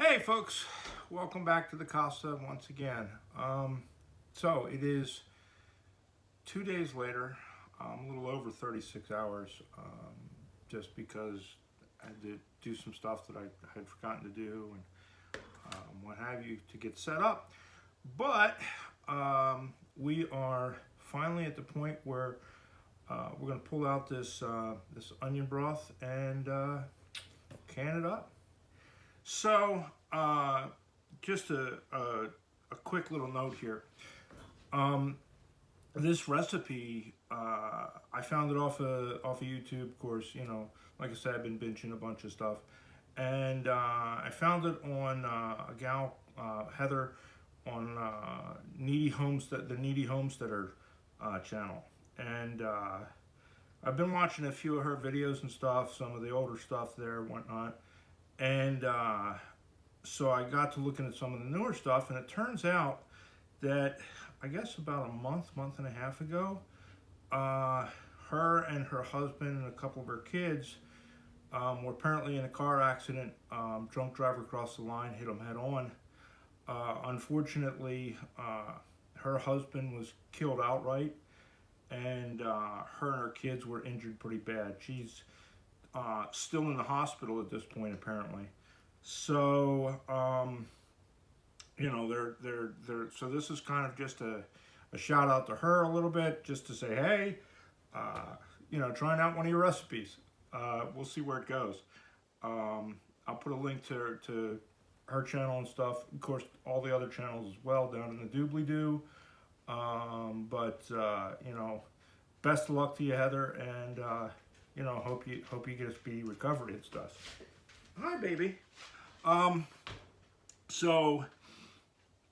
Hey folks, welcome back to the Casa once again. So it is 2 days later, a little over 36 hours, just because I had to do some stuff that I had forgotten to do and what have you to get set up. But we are finally at the point where we're going to pull out this onion broth and can it up. So, just a quick little note here. This recipe, I found it off of YouTube. Of course, you know, like I said, I've been binging a bunch of stuff, and I found it on a gal, Heather, on the Needy Homesteader channel, and I've been watching a few of her videos and stuff, some of the older stuff there, and whatnot. And so I got to looking at some of the newer stuff, and it turns out that I guess about a month and a half ago, her and her husband and a couple of her kids were apparently in a car accident. Drunk driver crossed the line, hit them head on. Unfortunately, her husband was killed outright, and her and her kids were injured pretty bad. She's still in the hospital at this point, apparently. So, you know, so this is kind of just a shout out to her a little bit, just to say, hey, you know, trying out one of your recipes. We'll see where it goes. I'll put a link to her channel and stuff. Of course, all the other channels as well down in the doobly-doo. You know, best of luck to you, Heather, and you know, hope you get a speedy recovery and stuff. Hi, baby. So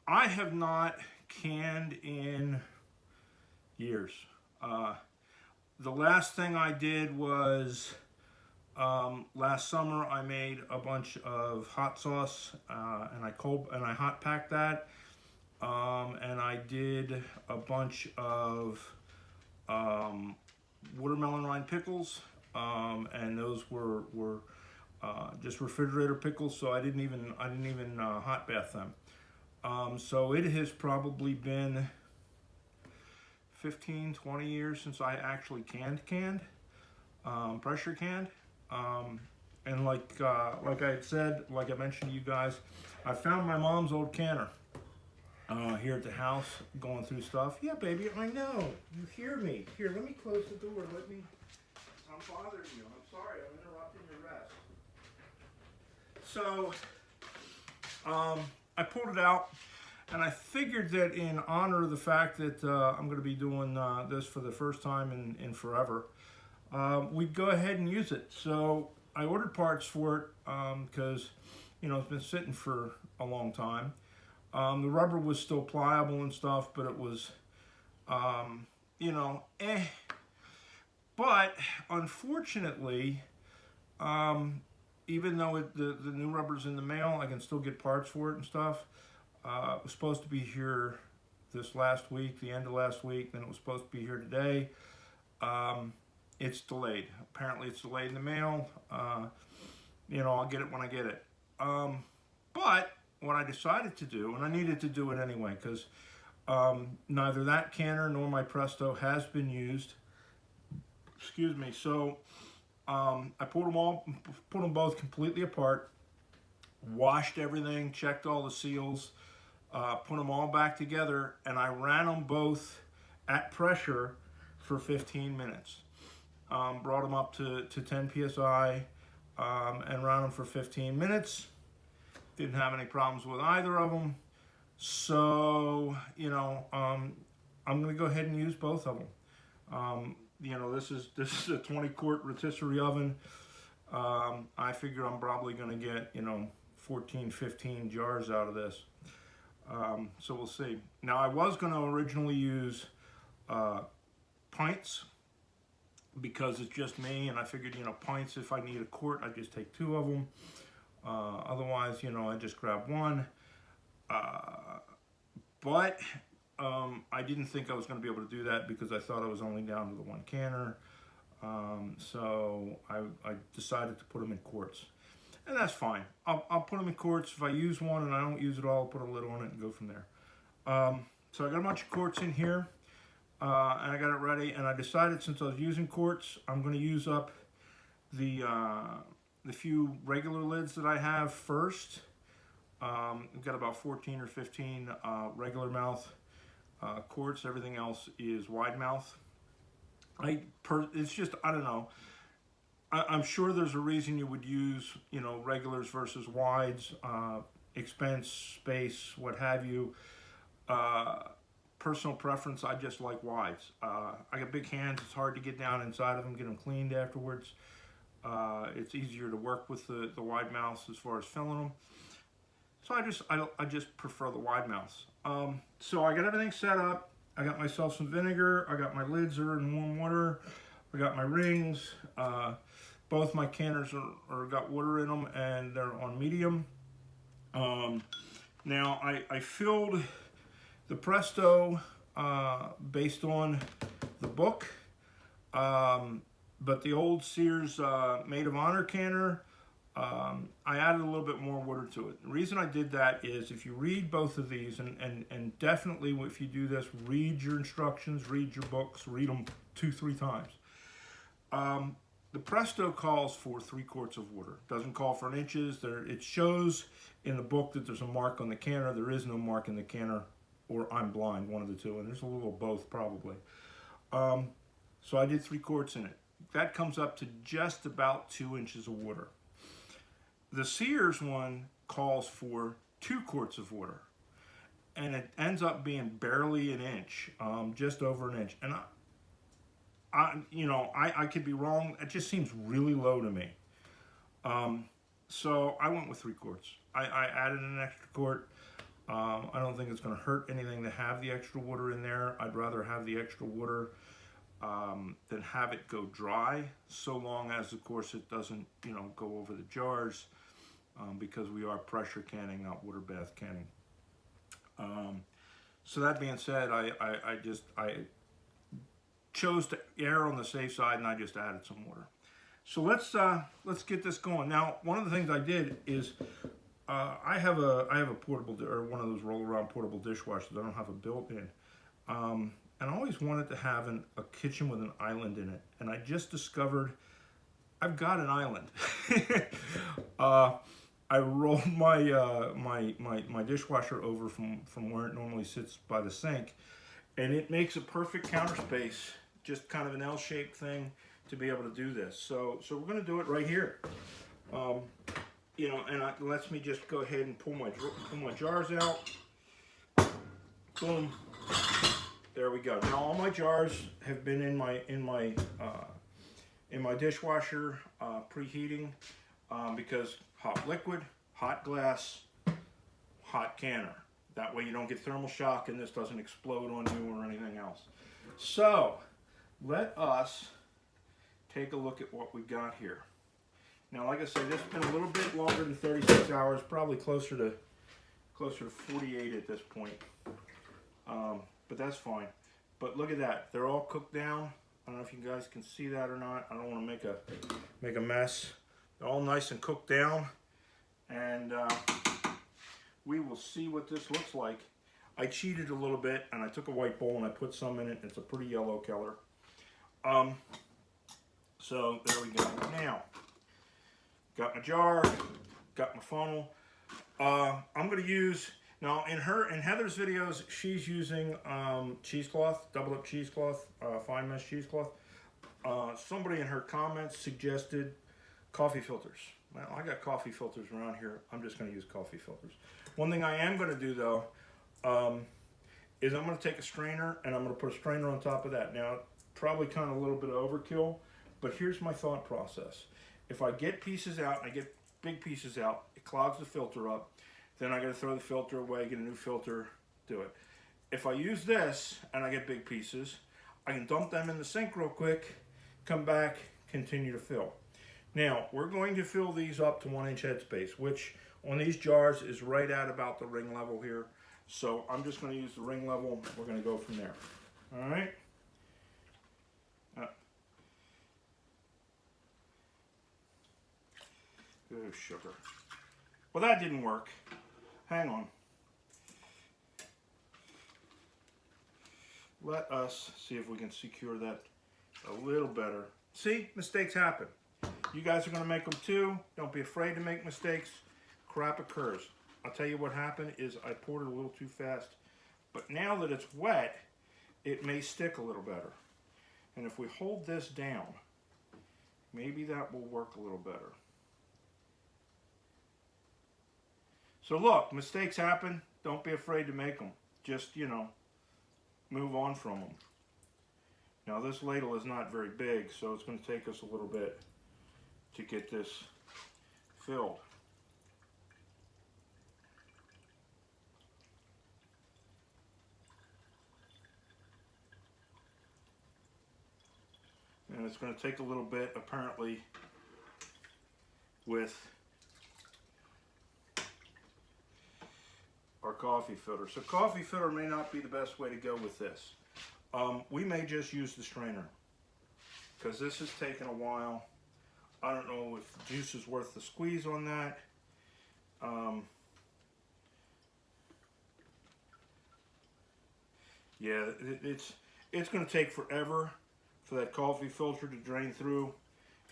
I have not canned in years. The last thing I did was last summer I made a bunch of hot sauce and I hot packed that, and I did a bunch of watermelon rind pickles. And those were just refrigerator pickles, so I didn't even hot bath them. So it has probably been 15-20 years since I actually canned, pressure canned. And like I had said, like I mentioned to you guys, I found my mom's old canner here at the house, going through stuff. Yeah, baby, I know. You hear me. Here, let me close the door. I'm bothering you. I'm sorry. I'm interrupting your rest. So, I pulled it out, and I figured that in honor of the fact that I'm going to be doing this for the first time in forever, we'd go ahead and use it. So I ordered parts for it because, you know, it's been sitting for a long time. The rubber was still pliable and stuff, but it was, you know, But unfortunately, even though the new rubber's in the mail, I can still get parts for it and stuff. It was supposed to be here this last week, the end of last week, then it was supposed to be here today. It's delayed. Apparently it's delayed in the mail. You know, I'll get it when I get it. But what I decided to do, and I needed to do it anyway, because neither that canner nor my Presto has been used. Excuse me. So I put them both completely apart, washed everything, checked all the seals, put them all back together, and I ran them both at pressure for 15 minutes. Brought them up to 10 psi and ran them for 15 minutes. Didn't have any problems with either of them. So, you know, I'm going to go ahead and use both of them. You know, this is a 20-quart rotisserie oven. I figure I'm probably going to get, you know, 14, 15 jars out of this. So we'll see. Now, I was going to originally use pints because it's just me, and I figured, you know, pints, if I need a quart, I just take 2 of them. Otherwise, you know, I just grab one. But I didn't think I was going to be able to do that because I thought I was only down to the 1 canner. So I decided to put them in quarts. and that's fine. I'll put them in quarts. If I use one and I don't use it all, I'll put a lid on it and go from there. So I got a bunch of quarts in here, and I got it ready, and I decided since I was using quarts, I'm going to use up the few regular lids that I have first. I've got about 14 or 15 regular mouth quarts. Everything else is wide mouth. It's just, I don't know. I'm sure there's a reason you would use, you know, regulars versus wides, expense, space, what have you. Personal preference, I just like wides. I got big hands. It's hard to get down inside of them, get them cleaned afterwards. It's easier to work with the wide mouths as far as filling them. So I just prefer the wide mouths. So I got everything set up. I got myself some vinegar. I got my lids are in warm water. I got my rings. Both my canners are got water in them, and they're on medium. Now I filled the Presto based on the book, but the old Sears Maid of Honor canner, I added a little bit more water to it. The reason I did that is if you read both of these, and definitely if you do this, read your instructions, read your books, read them 2-3 times. The Presto calls for 3 quarts of water. It doesn't call for inches. It shows in the book that there's a mark on the canner. There is no mark in the canner, or I'm blind, one of the two, and there's a little of both probably. So I did 3 quarts in it. That comes up to just about 2 inches of water. The Sears one calls for 2 quarts of water, and it ends up being barely an inch, just over an inch. And I could be wrong. It just seems really low to me. So I went with 3 quarts. I added an extra quart. I don't think it's going to hurt anything to have the extra water in there. I'd rather have the extra water than have it go dry, so long as, of course, it doesn't, go over the jars, because we are pressure canning, not water bath canning. So that being said, I chose to err on the safe side, and I just added some water. So let's get this going. Now, one of the things I did is I have a portable, or one of those roll around portable dishwashers. I don't have a built-in, and I always wanted to have a kitchen with an island in it. And I just discovered I've got an island. I rolled my dishwasher over from where it normally sits by the sink, and it makes a perfect counter space, just kind of an L-shaped thing to be able to do this. So we're going to do it right here. And it lets me just go ahead and pull my jars out. Boom. There we go. Now all my jars have been in my dishwasher preheating, because hot liquid, hot glass, hot canner. That way you don't get thermal shock and this doesn't explode on you or anything else. So let us take a look at what we've got here. Now, like I said, this has been a little bit longer than 36 hours, probably closer to 48 at this point. But that's fine. But look at that. They're all cooked down. I don't know if you guys can see that or not. I don't want to make a mess. They're all nice and cooked down. And we will see what this looks like. I cheated a little bit, and I took a white bowl and I put some in it. It's a pretty yellow color. So there we go. Now, got my jar, got my funnel. I'm going to use, now in Heather's videos, she's using cheesecloth, double up cheesecloth, fine mesh cheesecloth. Somebody in her comments suggested coffee filters. Well, I got coffee filters around here. I'm just going to use coffee filters. One thing I am going to do though, is I'm going to take a strainer and I'm going to put a strainer on top of that. Now, probably kind of a little bit of overkill, but here's my thought process. If I get pieces out, and I get big pieces out, it clogs the filter up. Then I got to throw the filter away, get a new filter, do it. If I use this and I get big pieces, I can dump them in the sink real quick, come back, continue to fill. Now, we're going to fill these up to 1 inch headspace, which on these jars is right at about the ring level here. So I'm just going to use the ring level. We're going to go from there. All right. Oh, sugar. Well, that didn't work. Hang on. Let us see if we can secure that a little better. See, mistakes happen. You guys are going to make them too. Don't be afraid to make mistakes. Crap occurs. I'll tell you what happened is I poured it a little too fast. But now that it's wet, it may stick a little better. And if we hold this down, maybe that will work a little better. So look, mistakes happen. Don't be afraid to make them. Just, you know, move on from them. Now this ladle is not very big, so it's going to take us a little bit to get this filled. And it's going to take a little bit, apparently, with our coffee filter. So coffee filter may not be the best way to go with this. We may just use the strainer because this has taken a while. I don't know if the juice is worth the squeeze on that. Yeah, it's going to take forever for that coffee filter to drain through.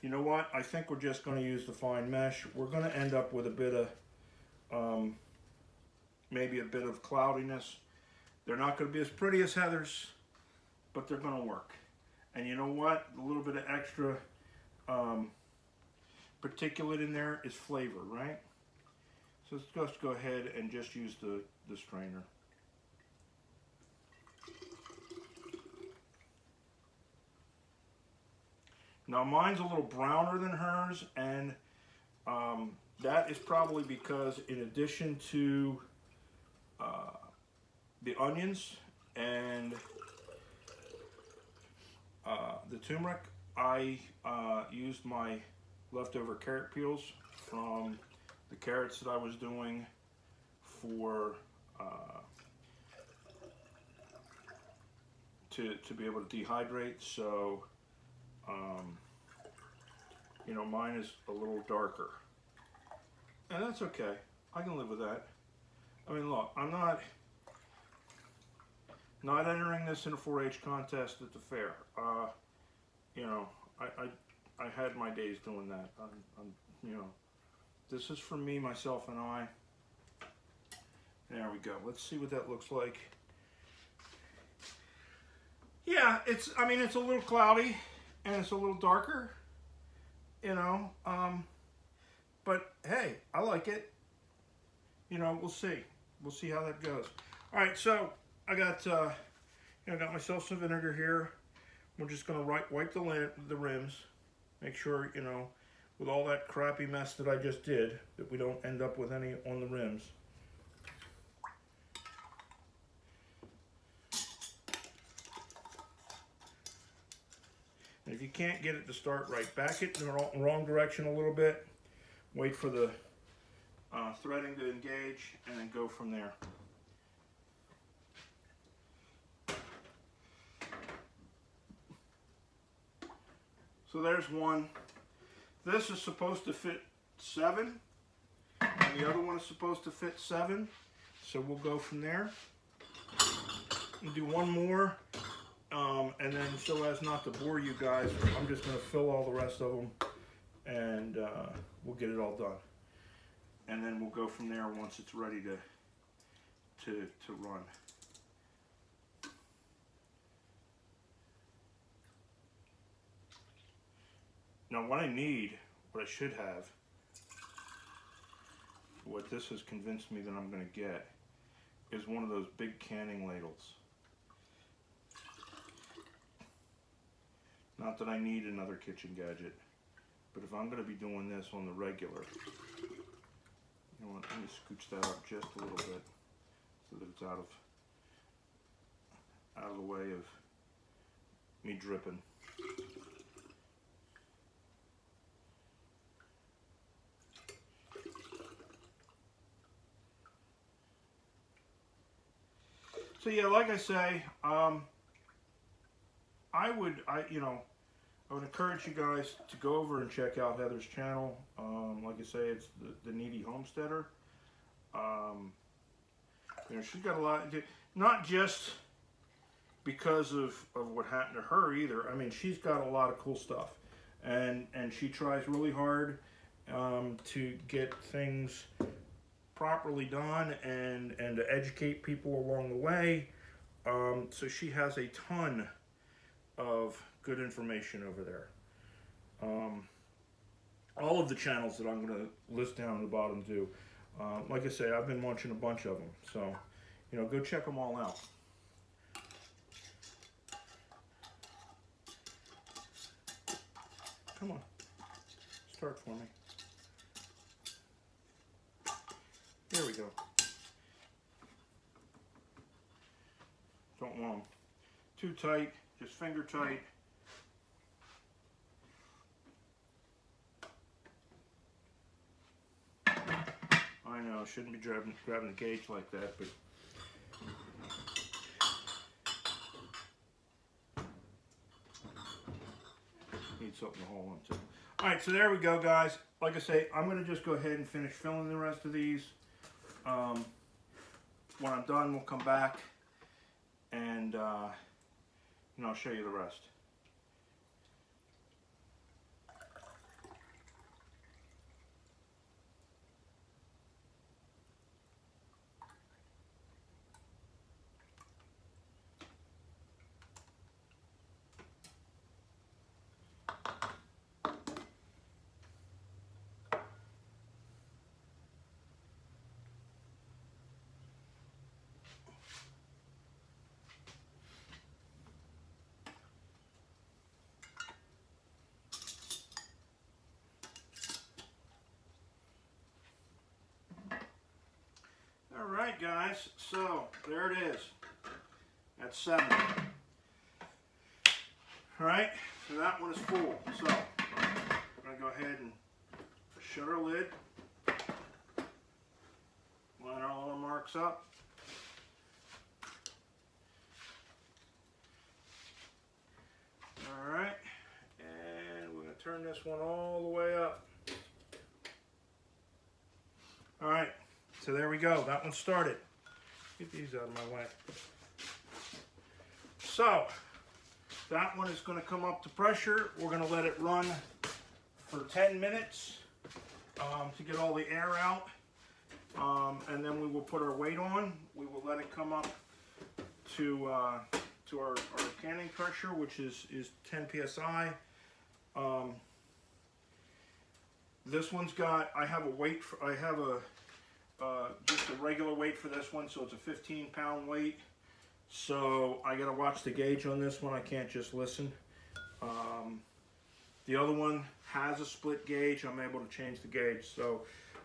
You know what? I think we're just going to use the fine mesh. We're going to end up with a bit of, maybe a bit of cloudiness. They're not going to be as pretty as Heather's, but they're going to work. And you know what? A little bit of extra particulate in there is flavor, right? So let's just go ahead and just use the strainer. Now mine's a little browner than hers, and that is probably because in addition to the onions and the turmeric, I used my leftover carrot peels from the carrots that I was doing for to be able to dehydrate. So you know, mine is a little darker, and that's okay. I can live with that. I mean, look, I'm not entering this in a 4-H contest at the fair. You know, I had my days doing that. You know, this is for me, myself, and I. There we go. Let's see what that looks like. Yeah, I mean, it's a little cloudy and it's a little darker, you know, but hey, I like it. You know, we'll see. We'll see how that goes. All right, so I got, you know, got myself some vinegar here. We're just gonna wipe the rims, make sure, you know, with all that crappy mess that I just did, that we don't end up with any on the rims. And if you can't get it to start right, back it in the wrong direction a little bit, wait for the threading to engage, and then go from there. So there's one. This is supposed to fit 7, and the other one is supposed to fit 7. So we'll go from there. And do one more, and then so as not to bore you guys, I'm just going to fill all the rest of them, and we'll get it all done. And then we'll go from there once it's ready to run. Now what I need, what I should have, what this has convinced me that I'm going to get, is one of those big canning ladles. Not that I need another kitchen gadget, but if I'm going to be doing this on the regular, you know what, let me scooch that up just a little bit so that it's out of the way of me dripping. So yeah, like I say, I would encourage you guys to go over and check out Heather's channel. Like I say, it's the Needy Homesteader. You know, she's got a lot, not just because of what happened to her either. I mean, she's got a lot of cool stuff, and she tries really hard to get things properly done and to educate people along the way. So she has a ton of good information over there. All of the channels that I'm going to list down at the bottom do. Like I say, I've been watching a bunch of them, so you know, go check them all out. Come on, start for me. There we go. Don't want them too tight, just finger tight. I know, shouldn't be grabbing the gauge like that, but need something to hold on to. All right, so there we go, guys. Like I say, I'm going to just go ahead and finish filling the rest of these. When I'm done, we'll come back and I'll show you the rest. All right, guys, so there it is. That's 7. All right, so that one is full. So I'm going to go ahead and shut our lid, line all our marks up. All right, and we're going to turn this one all the way up. All right. So there we go, that one started. Get these out of my way. So, that one is going to come up to pressure. We're going to let it run for 10 minutes to get all the air out. And then we will put our weight on. We will let it come up to our canning pressure, which is 10 psi. This one's got, I have a weight, just a regular weight for this one, so it's a 15-pound weight. So I gotta watch the gauge on this one. I can't just listen. The other one has a split gauge. I'm able to change the gauge, so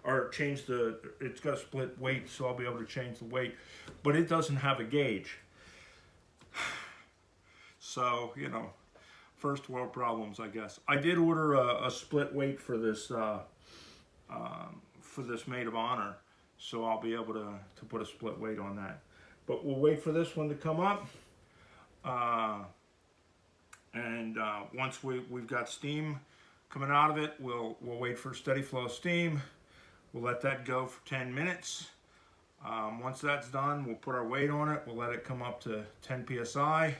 it's got a split weight, so I'll be able to change the weight. But it doesn't have a gauge. So, you know, first world problems, I guess. I did order a split weight for this maid of honor. So I'll be able to put a split weight on that. But we'll wait for this one to come up. Once we've got steam coming out of it, we'll wait for steady flow steam. We'll let that go for 10 minutes. Once that's done, we'll put our weight on it. We'll let it come up to 10 psi.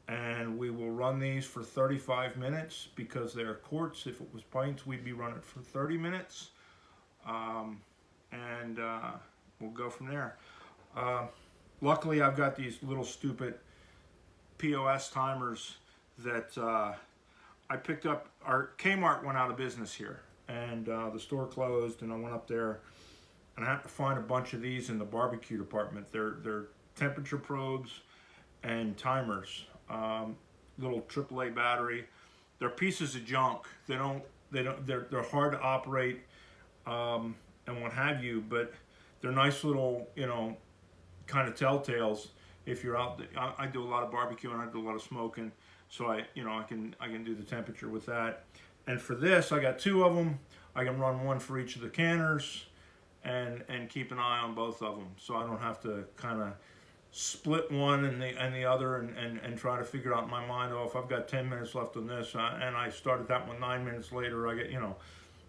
And we will run these for 35 minutes because they're quarts. If it was pints, we'd be running for 30 minutes. We'll go from there. Luckily, I've got these little stupid POS timers that I picked up. Our Kmart went out of business here, and the store closed, and I went up there, and I had to find a bunch of these in the barbecue department. They're temperature probes and timers, little AAA battery. They're pieces of junk. They're hard to operate. And what have you, but they're nice little, you know, kind of telltales if you're out. I do a lot of barbecue and I do a lot of smoking, so I can do the temperature with that. And for this, I got 2 of them. I can run one for each of the canners, and keep an eye on both of them, so I don't have to kind of split one and the other and try to figure out in my mind, oh, if I've got 10 minutes left on this and I started that one 9 minutes later, I get, you know,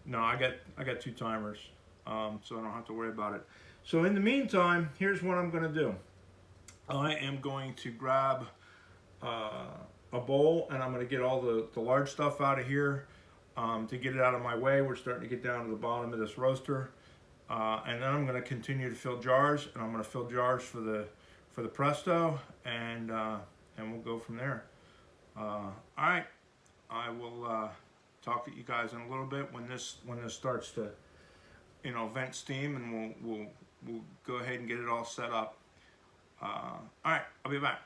no, I got two timers, so I don't have to worry about it. So in the meantime, here's what I'm going to do. I am going to grab a bowl, and I'm going to get all the large stuff out of here to get it out of my way. We're starting to get down to the bottom of this roaster, and then I'm going to continue to fill jars, and I'm going to fill jars for the Presto, and we'll go from there. All right, I will talk to you guys in a little bit when this starts to, you know, vent steam, and we'll go ahead and get it all set up. All right, I'll be back.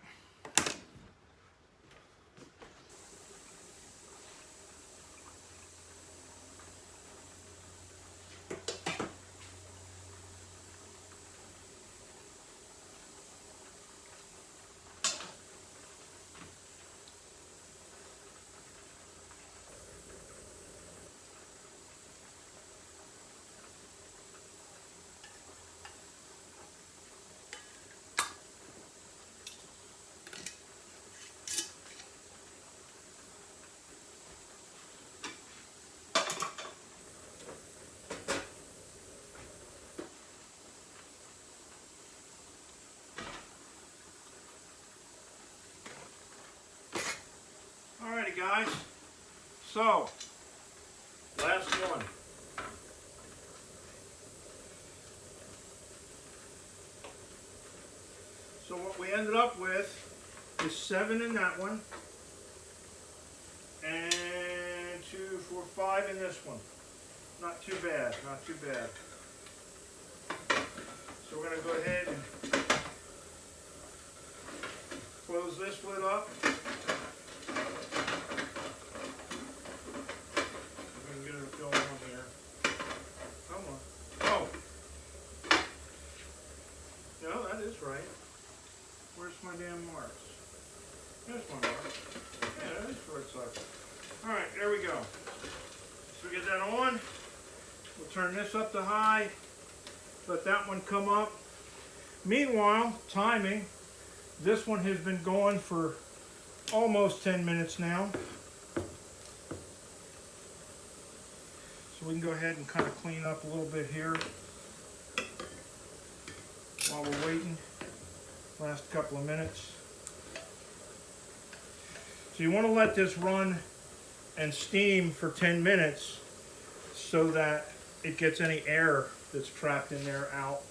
Alrighty guys, so last one. So what we ended up with is 7 in that one, and 2, 4, 5 in this one. Not too bad, not too bad. So we're going to go ahead and close this lid up. Right. Where's my damn marks? There's my marks. Yeah, that is where it sucks. Alright, there we go. So we get that on. We'll turn this up to high. Let that one come up. Meanwhile, timing. This one has been going for almost 10 minutes now. So we can go ahead and kind of clean up a little bit here while we're waiting. Last couple of minutes. So you want to let this run and steam for 10 minutes so that it gets any air that's trapped in there out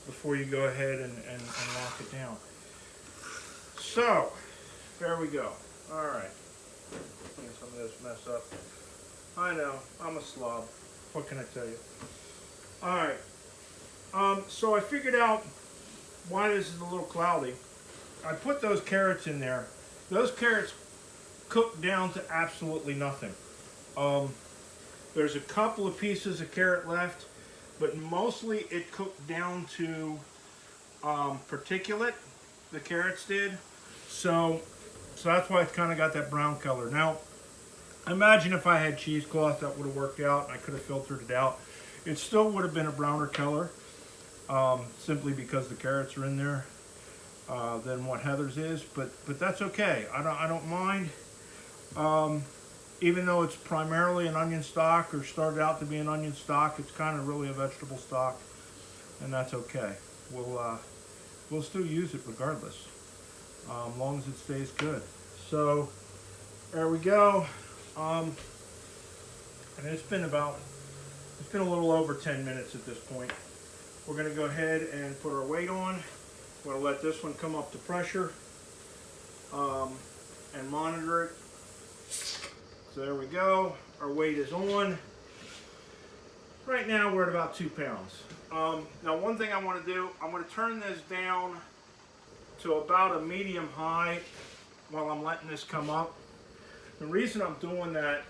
before you go ahead and lock it down. So there we go. All right. Get some of this mess up. I know, I'm a slob. What can I tell you? All right. So I figured out why this is a little cloudy. I put those carrots in there. Those carrots cooked down to absolutely nothing. There's a couple of pieces of carrot left, but mostly it cooked down to particulate, the carrots did. So that's why it's kind of got that brown color. Now, imagine if I had cheesecloth, that would have worked out, and I could have filtered it out. It still would have been a browner color. Simply because the carrots are in there than what Heather's is, but that's okay. I don't mind. Even though it's primarily an onion stock, or started out to be an onion stock, it's kind of really a vegetable stock, and that's okay. We'll still use it regardless, as long as it stays good. So there we go. And it's been a little over 10 minutes at this point. We're going to go ahead and put our weight on. We're going to let this one come up to pressure and monitor it. So there we go. Our weight is on. Right now we're at about 2 pounds. Now one thing I want to do, I'm going to turn this down to about a medium high while I'm letting this come up. The reason I'm doing that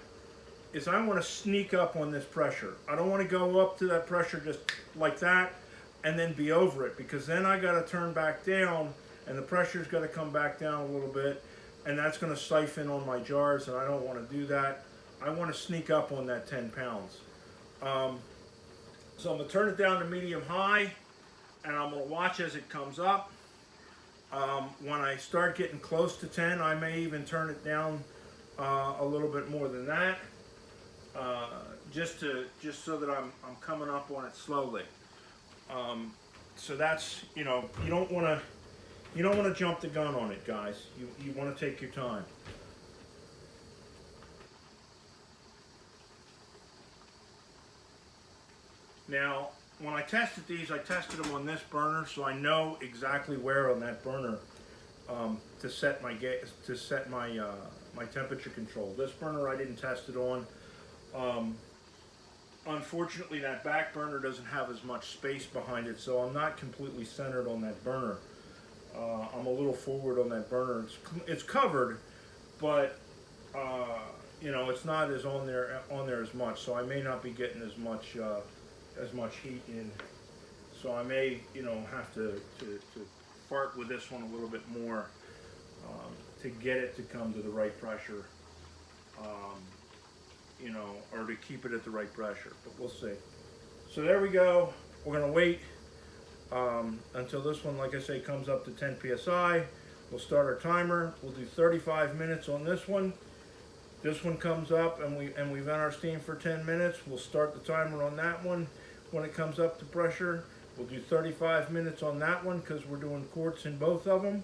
is I want to sneak up on this pressure. I don't want to go up to that pressure just like that and then be over it, because then I got to turn back down and the pressure's got to come back down a little bit, and that's going to siphon on my jars, and I don't want to do that. I want to sneak up on that 10 pounds. So I'm going to turn it down to medium high, and I'm going to watch as it comes up. When I start getting close to 10, I may even turn it down a little bit more than that, just so that I'm coming up on it slowly. So that's, you know, you don't want to jump the gun on it, guys. You want to take your time. Now, when I tested these, I tested them on this burner, so I know exactly where on that burner to set my my temperature control. This burner I didn't test it on. Unfortunately, that back burner doesn't have as much space behind it, so I'm not completely centered on that burner. I'm a little forward on that burner. It's covered, but you know, it's not as on there as much, so I may not be getting as much heat in. So I may, you know, have to fart with this one a little bit more to get it to come to the right pressure, you know, or to keep it at the right pressure, but we'll see. So there we go. We're gonna wait until this one, like I say, comes up to 10 psi. We'll start our timer. We'll do 35 minutes on this one. This one comes up and we vent our steam for 10 minutes. We'll start the timer on that one. When it comes up to pressure, we'll do 35 minutes on that one because we're doing quarts in both of them.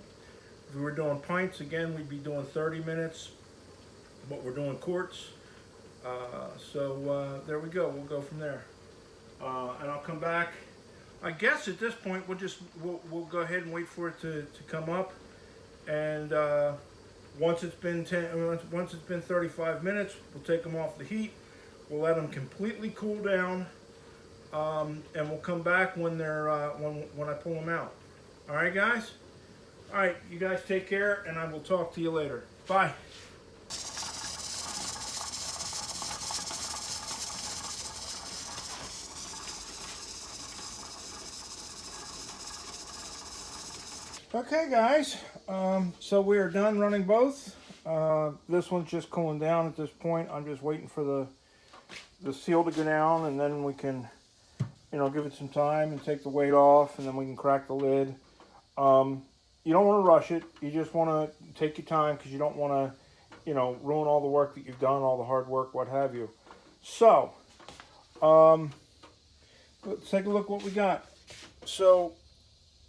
If we were doing pints, again, we'd be doing 30 minutes, but we're doing quarts. So there we go. We'll go from there. And I'll come back. I guess at this point, we'll go ahead and wait for it to come up. And once it's been 35 minutes, we'll take them off the heat. We'll let them completely cool down. And we'll come back when they're when I pull them out. All right, guys. All right, you guys take care, and I will talk to you later. Bye. Okay, guys. So we are done running both. This one's just cooling down at this point. I'm just waiting for the seal to go down, and then we can, you know, give it some time and take the weight off, and then we can crack the lid. You don't want to rush it. You just want to take your time because you don't want to, you know, ruin all the work that you've done, all the hard work, what have you. So, let's take a look what we got. So,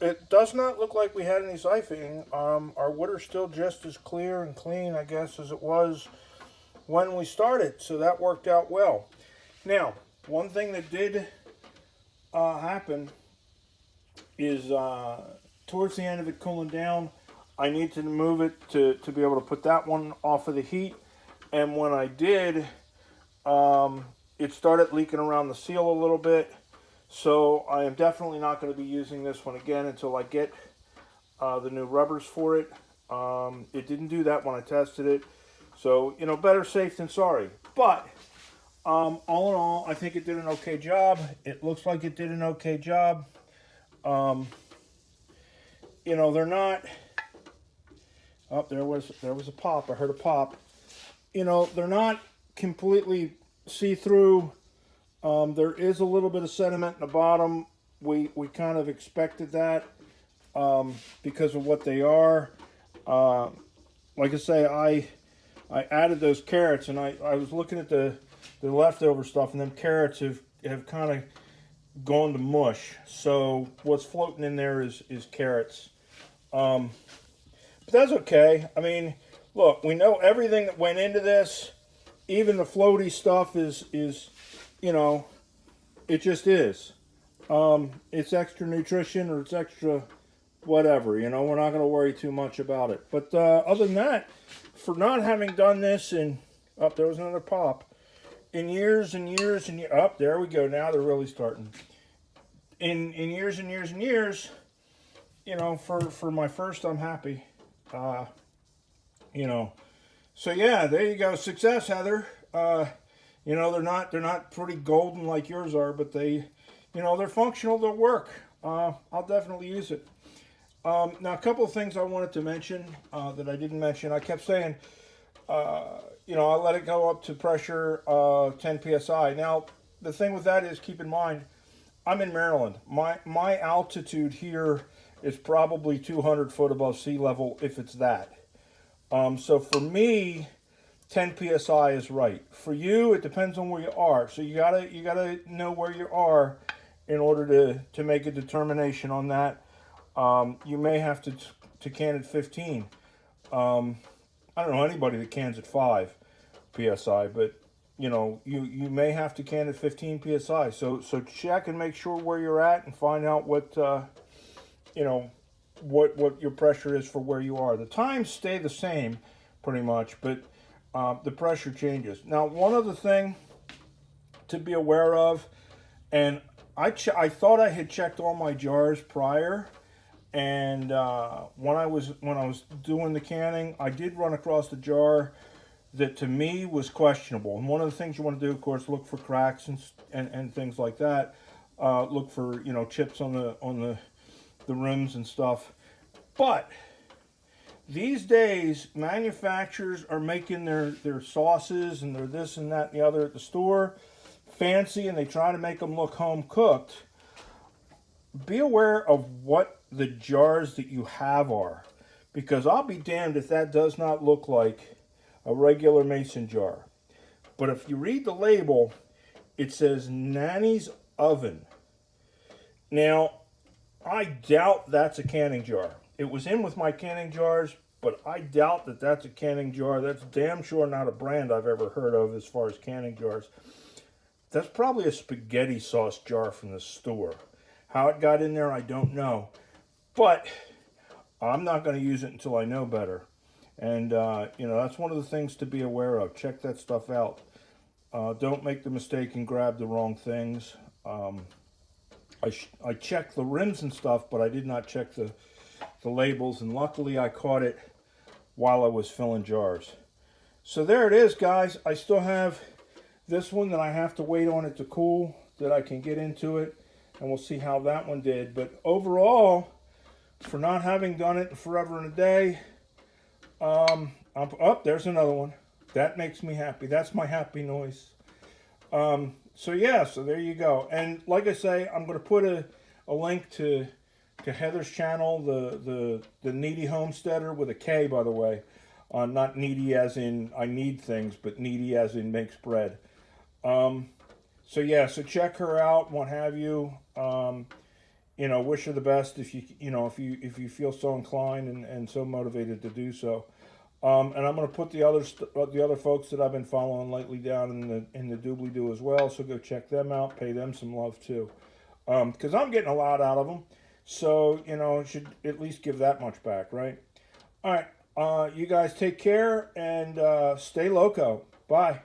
it does not look like we had any siphoning. Our water's still just as clear and clean, I guess, as it was when we started. So that worked out well. Now, one thing that did happen is towards the end of it cooling down, I need to move it to be able to put that one off of the heat. And when I did, it started leaking around the seal a little bit. So I am definitely not going to be using this one again until I get the new rubbers for it. It didn't do that when I tested it. So, you know, better safe than sorry. But all in all, I think it did an okay job. It looks like it did an okay job. You know, they're not... Oh, there was a pop. I heard a pop. You know, they're not completely see-through. There is a little bit of sediment in the bottom. We kind of expected that because of what they are. Like I say, I added those carrots, and I was looking at the leftover stuff, and them carrots have kind of gone to mush. So what's floating in there is carrots. But that's okay. I mean, look, we know everything that went into this. Even the floaty stuff is you know, it just is. It's extra nutrition or it's extra whatever. You know, we're not going to worry too much about it. But other than that, for not having done this in, oh, there was another pop. In years and years and years, oh, there we go. Now they're really starting. In years and years and years, you know, for my first, I'm happy. You know, so yeah, there you go. Success, Heather. You know, they're not pretty golden like yours are, but they, you know, they're functional. They'll work. I'll definitely use it. Now, a couple of things I wanted to mention that I didn't mention. I kept saying, you know, I let it go up to pressure 10 psi. Now, the thing with that is, keep in mind, I'm in Maryland. My altitude here is probably 200 foot above sea level, if it's that. So for me, 10 psi is right. For you, it depends on where you are. So you gotta know where you are in order to make a determination on that. You may have to can at 15. I don't know anybody that cans at 5 psi, but you may have to can at 15 psi. So check and make sure where you're at and find out what what your pressure is for where you are. The times stay the same pretty much, but the pressure changes. Now, one other thing to be aware of, and I thought I had checked all my jars prior, and when I was doing the canning, I did run across a jar that to me was questionable. And one of the things you want to do, of course, look for cracks and things like that. Look for chips on the rims and stuff. But these days, manufacturers are making their sauces and their this and that and the other at the store fancy, and they try to make them look home cooked. Be aware of what the jars that you have are, because I'll be damned if that does not look like a regular mason jar. But if you read the label, it says Nanny's Oven. Now, I doubt that's a canning jar. It was in with my canning jars, but I doubt that that's a canning jar. That's damn sure not a brand I've ever heard of as far as canning jars. That's probably a spaghetti sauce jar from the store. How it got in there, I don't know. But I'm not going to use it until I know better. And, that's one of the things to be aware of. Check that stuff out. Don't make the mistake and grab the wrong things. I checked the rims and stuff, but I did not check the labels. And luckily, I caught it while I was filling jars. So there it is, guys. I still have this one that I have to wait on it to cool, that I can get into it. And we'll see how that one did. But overall, for not having done it in forever and a day, there's another one. That makes me happy. That's my happy noise. So yeah, so there you go. And like I say, I'm going to put a link to Heather's channel, the Needy Homesteader with a K, by the way. Not needy as in I need things, but needy as in makes bread. So yeah, so check her out, what have you. Wish her the best if you feel so inclined and so motivated to do so. And I'm going to put the other folks that I've been following lately down in the doobly-doo as well. So go check them out, pay them some love too, because I'm getting a lot out of them. So should at least give that much back, right? All right, you guys take care and stay loco. Bye.